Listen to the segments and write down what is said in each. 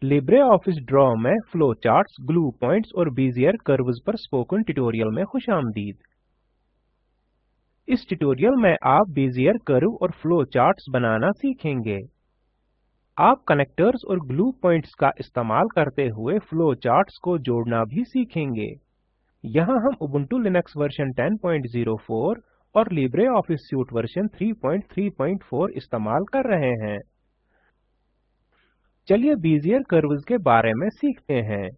Libre office draw में flow charts, glue points और Bezier curves पर स्पोकन ट्यूटोरियल में खुशामदीद। इस ट्यूटोरियल में आप बेजियर कर्व और फ्लो चार्ट्स बनाना सीखेंगे। आप कनेक्टर्स और ग्लू पॉइंट्स का इस्तेमाल करते हुए फ्लो चार्ट्स को जोड़ना भी सीखेंगे। यहाँ हम उबुंटू लिनक्स वर्जन 10.04 और लिब्रे ऑफिस सूट वर्जन 3.3.4 इस्तेमाल कर रहे हैं। चलिए बेजियर कर्व्स के बारे में सीखते हैं।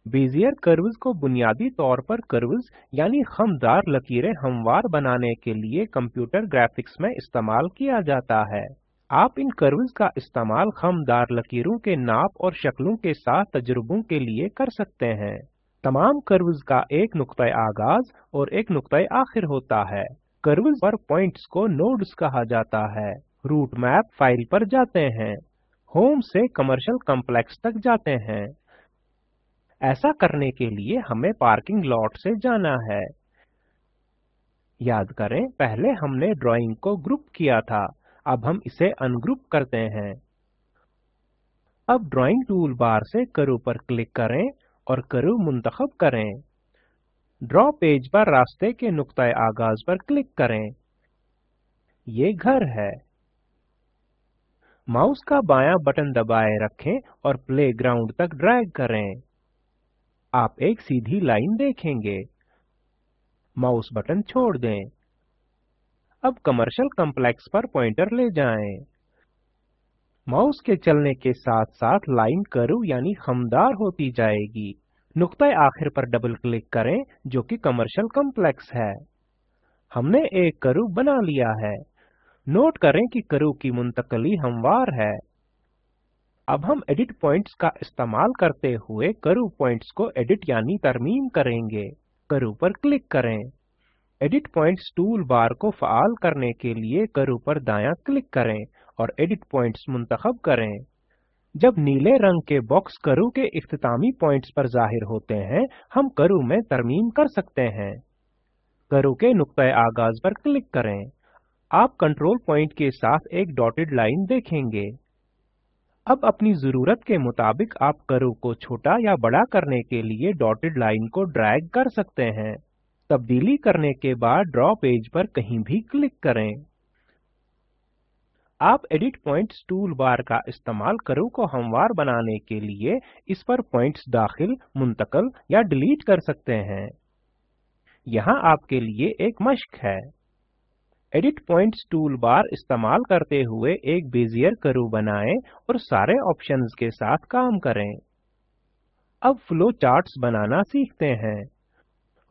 बेजियर कर्व्स को बुनियादी तौर पर कर्व्स यानी खमदार लकीरें हमवार बनाने के लिए कंप्यूटर ग्राफिक्स में इस्तेमाल किया जाता है। आप इन कर्व्स का इस्तेमाल खमदार लकीरों के नाप और शक्लों के साथ तजुर्बों के लिए कर सकते हैं। तमाम कर्व्स का एक नुक्ता आगाज और एक नुक्ता आखिर होता है। कर्व्स पर पॉइंट्स को नोड्स कहा जाता है। रूट मैप फाइल पर जाते हैं। होम से कमर्शियल कॉम्प्लेक्स तक जाते हैं। ऐसा करने के लिए हमें पार्किंग लॉट से जाना है। याद करें, पहले हमने ड्राइंग को ग्रुप किया था, अब हम इसे अनग्रुप करते हैं। अब ड्राइंग टूल बार से कर्व पर क्लिक करें और कर्व मुंतखब करें। ड्रॉ पेज पर रास्ते के नुक्ता आगाज पर क्लिक करें। ये घर है। माउस का बायां बटन दबाए रखें और प्लेग्राउंड तक ड्रैग करें। आप एक सीधी लाइन देखेंगे। माउस बटन छोड़ दें। अब कमर्शियल कॉम्प्लेक्स पर पॉइंटर ले जाएं। माउस के चलने के साथ साथ लाइन कर्व यानी खमदार होती जाएगी। नुक्ता आखिर पर डबल क्लिक करें जो कि कमर्शियल कॉम्प्लेक्स है। हमने एक कर्व बना लिया है। नोट करें कि कर्व की मुंतकली हमवार है। अब हम एडिट पॉइंट्स का इस्तेमाल करते हुए कर्व पॉइंट्स को एडिट यानी तरमीम करेंगे। कर्व पर क्लिक करें। एडिट पॉइंट्स टूल बार को फ़ाल करने के लिए कर्व पर दायां क्लिक करें और एडिट पॉइंट्स मुंतखब करें। जब नीले रंग के बॉक्स कर्व के इख्तितामी पॉइंट्स पर जाहिर होते हैं, हम कर्व में तरमीम कर सकते हैं। कर्व के नुक्ता आगाज पर क्लिक करें। आप कंट्रोल पॉइंट के साथ एक डॉटेड लाइन देखेंगे। अब अपनी जरूरत के मुताबिक आप कर्व को छोटा या बड़ा करने के लिए डॉटेड लाइन को ड्रैग कर सकते हैं। तब्दीली करने के बाद ड्रॉ पेज पर कहीं भी क्लिक करें। आप एडिट पॉइंट्स टूल बार का इस्तेमाल कर्व को हमवार बनाने के लिए इस पर पॉइंट्स दाखिल, मुंतकल या डिलीट कर सकते हैं। यहाँ आपके लिए एक मश्क है। एडिट पॉइंट्स टूल बार इस्तेमाल करते हुए एक बेजियर कर्व बनाएं और सारे ऑप्शंस के साथ काम करें। अब फ्लो चार्ट्स बनाना सीखते हैं।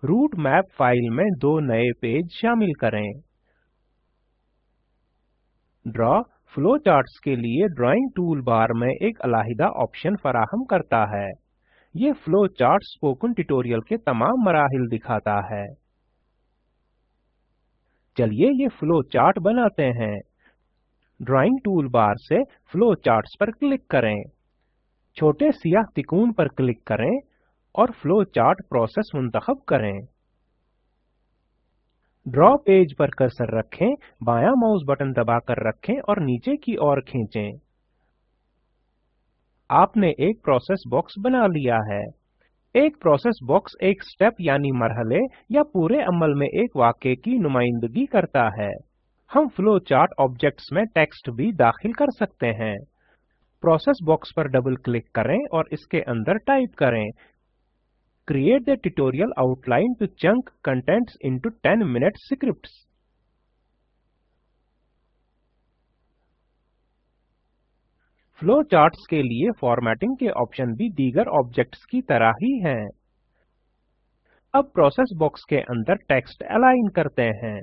रूट मैप फाइल में दो नए पेज शामिल करें। ड्रॉ फ्लो चार्ट्स के लिए ड्राइंग टूल बार में एक अलहदा ऑप्शन फराहम करता है। ये फ्लो चार्ट स्पोकन ट्यूटोरियल के तमाम मराहिल दिखाता है। चलिए ये फ्लो चार्ट बनाते हैं। ड्राइंग टूल बार से फ्लो चार्ट्स पर क्लिक करें। छोटे सियाह तिकोन पर क्लिक करें और फ्लो चार्ट प्रोसेस मुंतखब करें। ड्रॉ पेज पर कर्सर रखें, बायां माउस बटन दबाकर रखें और नीचे की ओर खींचें। आपने एक प्रोसेस बॉक्स बना लिया है। एक प्रोसेस बॉक्स एक स्टेप यानी मरहले या पूरे अमल में एक वाक़े की नुमाइंदगी करता है। हम फ्लो चार्ट ऑब्जेक्ट्स में टेक्स्ट भी दाखिल कर सकते हैं। प्रोसेस बॉक्स पर डबल क्लिक करें और इसके अंदर टाइप करें, Create the tutorial outline to chunk contents into 10-minute scripts. Flow charts के लिए फॉर्मेटिंग के ऑप्शन भी दीगर ऑब्जेक्ट्स की तरह ही हैं। अब प्रोसेस बॉक्स के अंदर टेक्स्ट अलाइन करते हैं।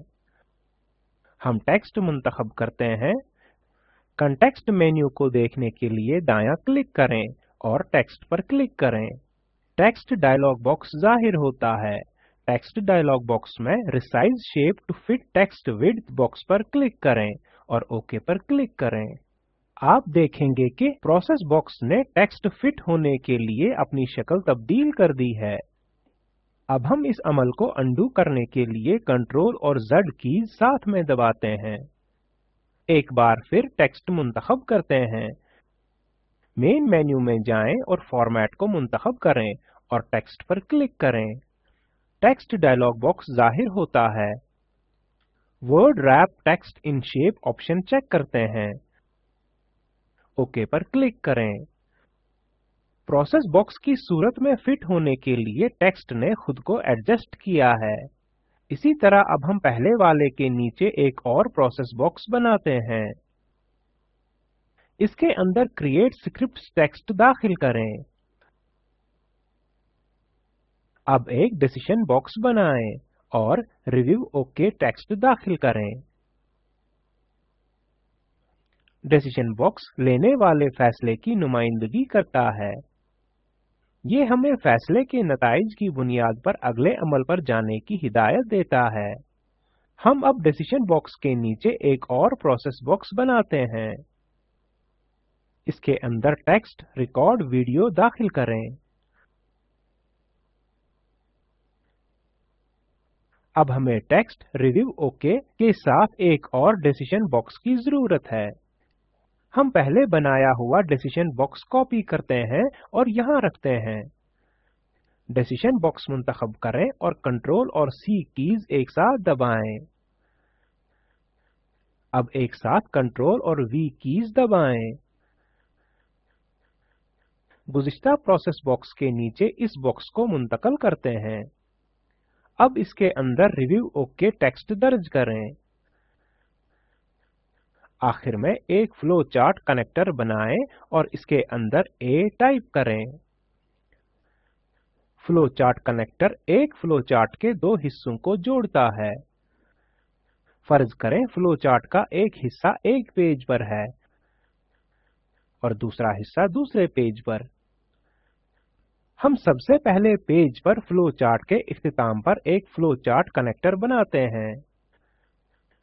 हम टेक्स्ट मुंतखब करते हैं। कॉन्टेक्स्ट मेन्यू को देखने के लिए दायां क्लिक करें और टेक्स्ट पर क्लिक करें। टेक्स्ट डायलॉग बॉक्स जाहिर होता है। टेक्स्ट डायलॉग बॉक्स में resize shape to fit text width box पर क्लिक करें और ओके पर क्लिक करें। आप देखेंगे कि प्रोसेस बॉक्स ने टेक्स्ट फिट होने के लिए अपनी शक्ल तब्दील कर दी है। अब हम इस अमल को अंडू करने के लिए कंट्रोल और Z कीज साथ में दबाते हैं। एक बार फिर टेक्स्ट मुंतखब करते हैं। मेन मेन्यू में जाएं और फॉर्मेट को मुंतखब करें और टेक्स्ट पर क्लिक करें। टेक्स्ट डायलॉग बॉक्स जाहिर होता है। Word wrap text in shape option check करते हैं। ओके पर क्लिक करें। प्रोसेस बॉक्स की सूरत में फिट होने के लिए टेक्स्ट ने खुद को एडजस्ट किया है। इसी तरह अब हम पहले वाले के नीचे एक और प्रोसेस बॉक्स बनाते हैं। इसके अंदर क्रिएट स्क्रिप्ट टेक्स्ट दाखिल करें। अब एक डिसीजन बॉक्स बनाएं और रिव्यू ओके टेक्स्ट दाखिल करें। डिसीजन बॉक्स लेने वाले फैसले की नुमाइंदगी करता है। ये हमें फैसले के नताइज की बुनियाद पर अगले अमल पर जाने की हिदायत देता है। हम अब डिसीजन बॉक्स के नीचे एक और प्रोसेस बॉक्स बनाते हैं। इसके अंदर टेक्स्ट रिकॉर्ड वीडियो दाखिल करें। अब हमें टेक्स्ट रिव्यू ओके के साथ एक और डिसीजन बॉक्स की जरूरत है। हम पहले बनाया हुआ डिसीजन बॉक्स कॉपी करते हैं और यहाँ रखते हैं। डिसीजन बॉक्स मुंतखब करें और कंट्रोल और सी कीज एक साथ दबाएं। अब एक साथ कंट्रोल और वी कीज दबाएं। गुज़िश्ता प्रोसेस बॉक्स के नीचे इस बॉक्स को मुंतकल करते हैं। अब इसके अंदर रिव्यू ओके टेक्स्ट दर्ज करें। आखिर में एक फ्लो चार्ट कनेक्टर बनाएं और इसके अंदर A टाइप करें। फ्लो चार्ट कनेक्टर एक फ्लो चार्ट के दो हिस्सों को जोड़ता है। फर्ज करें फ्लो चार्ट का एक हिस्सा एक पेज पर है और दूसरा हिस्सा दूसरे पेज पर। हम सबसे पहले पेज पर फ्लो चार्ट के इख्तिताम पर एक फ्लो चार्ट कनेक्टर बनाते हैं।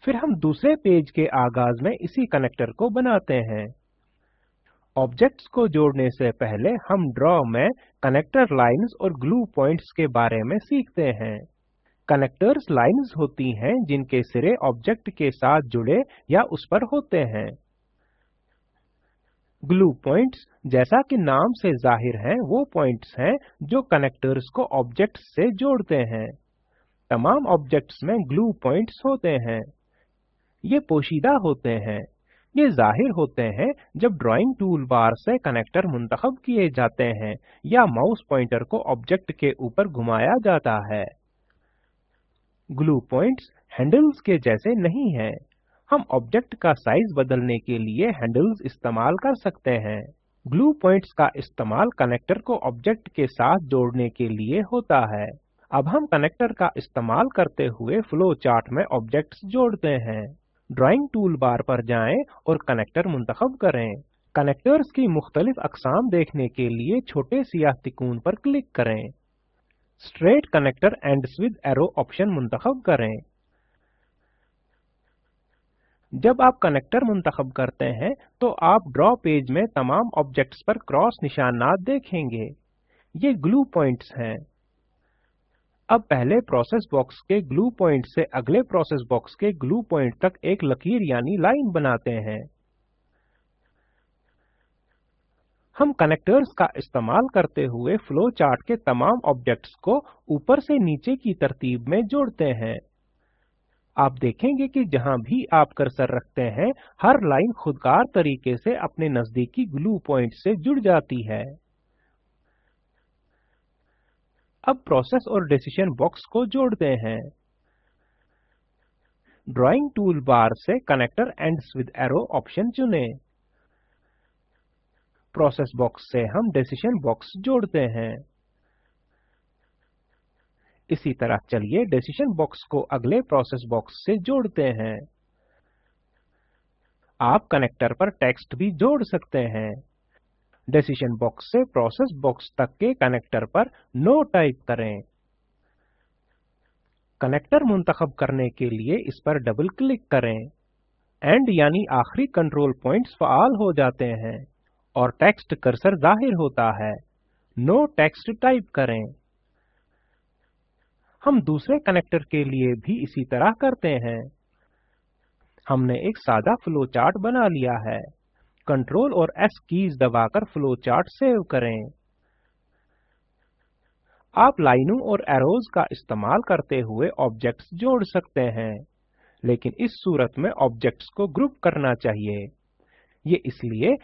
फिर हम दूसरे पेज के आगाज में इसी कनेक्टर को बनाते हैं। ऑब्जेक्ट्स को जोड़ने से पहले हम ड्रॉ में कनेक्टर लाइंस और ग्लू पॉइंट्स के बारे में सीखते हैं। कनेक्टर्स लाइंस होती हैं जिनके सिरे ऑब्जेक्ट के साथ जुड़े या उस पर होते हैं। ग्लू पॉइंट्स जैसा कि नाम से जाहिर हैं वो पॉइंट्स हैं जो कनेक्टर्स को ऑब्जेक्ट्स से जोड़ते हैं। तमाम ऑब्जेक्ट्स में ग्लू पॉइंट्स होते हैं। ये पोशीदा होते हैं। ये जाहिर होते हैं जब ड्राइंग टूल बार से कनेक्टर मुंतखब किए जाते हैं या माउस पॉइंटर को ऑब्जेक्ट के ऊपर घुमाया जाता है। ग्लू पॉइंट्स हैंडल्स के जैसे नहीं हैं। हम ऑब्जेक्ट का साइज बदलने के लिए हैंडल्स इस्तेमाल कर सकते हैं। ग्लू पॉइंट्स का इस्तेमाल कनेक्टर को ऑब्जेक्ट के साथ जोड़ने के लिए होता है। अब हम कनेक्टर का इस्तेमाल करते हुए फ्लो चार्ट में ऑब्जेक्ट्स जोड़ते हैं। ड्राइंग टूल बार पर जाएं और कनेक्टर मुंतखब करें। कनेक्टर्स की मुख्तलिफ अक़साम देखने के लिए छोटे सियाह तिकोन पर क्लिक करें। Straight connector ends with arrow option मुंतखब करें। जब आप कनेक्टर मुंतखब करते हैं तो आप ड्रॉ पेज में तमाम ऑब्जेक्ट्स पर क्रॉस निशानात देखेंगे। ये ग्लू पॉइंट्स हैं। अब पहले प्रोसेस बॉक्स के ग्लू पॉइंट से अगले प्रोसेस बॉक्स के ग्लू पॉइंट तक एक लकीर यानी लाइन बनाते हैं। हम कनेक्टर्स का इस्तेमाल करते हुए फ्लो चार्ट के तमाम ऑब्जेक्ट्स को ऊपर से नीचे की तरतीब में जोड़ते हैं। आप देखेंगे कि जहां भी आप कर्सर रखते हैं हर लाइन खुदकार तरीके से अपने नजदीकी ग्लू पॉइंट से जुड़ जाती है। अब प्रोसेस और डिसीजन बॉक्स को जोड़ते हैं। ड्राइंग टूल बार से connector ends with arrow option चुनें। प्रोसेस बॉक्स से हम डिसीजन बॉक्स जोड़ते हैं। इसी तरह चलिए डिसीजन बॉक्स को अगले प्रोसेस बॉक्स से जोड़ते हैं। आप कनेक्टर पर टेक्स्ट भी जोड़ सकते हैं। डिसीजन बॉक्स से प्रोसेस बॉक्स तक के कनेक्टर पर नो टाइप करें। कनेक्टर मुंतखब करने के लिए इस पर डबल क्लिक करें। एंड यानी आखिरी कंट्रोल पॉइंट्स फाल हो जाते हैं और टेक्स्ट कर्सर जाहिर होता है। नो टेक्स्ट टाइप करें। हम दूसरे कनेक्टर के लिए भी इसी तरह करते हैं। हमने एक सादा फ्लो चार्ट बना लिया है। कंट्रोल और S कीज दबाकर फ्लो चार्ट सेव करें। आप लाइनों और एरोज का इस्तेमाल करते हुए ऑब्जेक्ट्स जोड़ सकते हैं, लेकिन इस सूरत में ऑब्जेक्ट्स को ग्रुप करना चाहिए। ये इसलिए